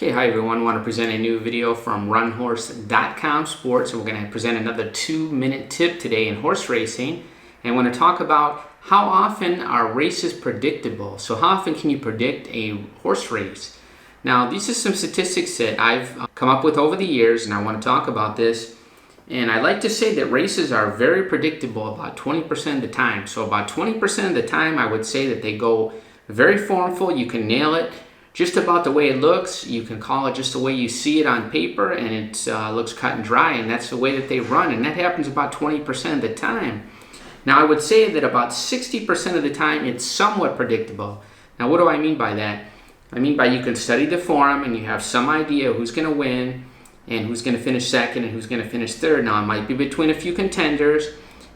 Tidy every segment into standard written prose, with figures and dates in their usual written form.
Okay, hi everyone. I want to present a new video from runhorse.com sports, and we're going to present another 2-minute tip today in horse racing. And I want to talk about how often are races predictable. So how often can you predict a horse race? Now, these are some statistics that I've come up with over the years, and I want to talk about this. And I like to say that races are very predictable about 20% of the time. So about 20% of the time, I would say that they go very formful. You can nail it just about the way it looks. You can call it just the way you see it on paper, and it looks cut and dry, and that's the way that they run, and that happens about 20% of the time. Now, I would say that about 60% of the time it's somewhat predictable. Now, what do I mean by that? I mean by you can study the form and you have some idea who's going to win and who's going to finish second and who's going to finish third. Now, it might be between a few contenders,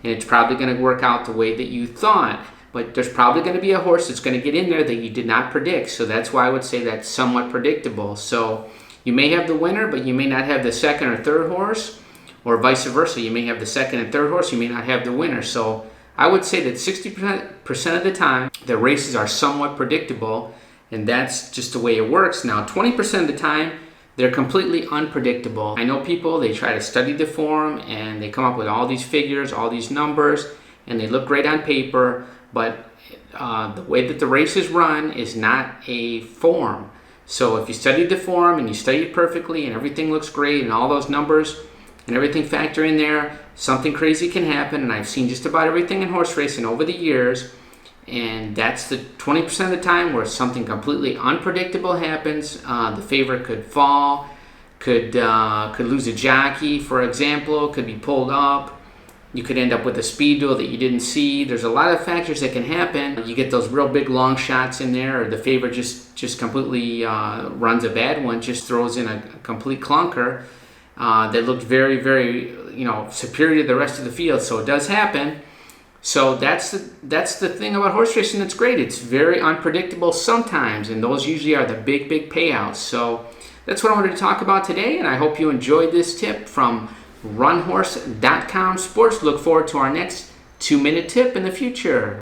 and it's probably going to work out the way that you thought. But there's probably going to be a horse that's going to get in there that you did not predict. So that's why I would say that's somewhat predictable. So you may have the winner, but you may not have the second or third horse, or vice versa. You may have the second and third horse, you may not have the winner. So I would say that 60% of the time, the races are somewhat predictable, and that's just the way it works. Now, 20% of the time, they're completely unpredictable. I know people, they try to study the form, and they come up with all these figures, all these numbers, and they look great on paper. But the way that the races run is not a form. So if you studied the form and you study it perfectly and everything looks great and all those numbers and everything factor in there, something crazy can happen. And I've seen just about everything in horse racing over the years. And that's the 20% of the time where something completely unpredictable happens. The favorite could fall, could lose a jockey, for example, could be pulled up. You could end up with a speed duel that you didn't see. There's a lot of factors that can happen. You get those real big long shots in there, or the favorite just completely runs a bad one, just throws in a complete clunker that looked very, very superior to the rest of the field. So it does happen. So that's the thing about horse racing that's great. It's very unpredictable sometimes, and those usually are the big payouts. So that's what I wanted to talk about today, and I hope you enjoyed this tip from runhorse.com sports. Look forward to our next 2-minute tip in the future.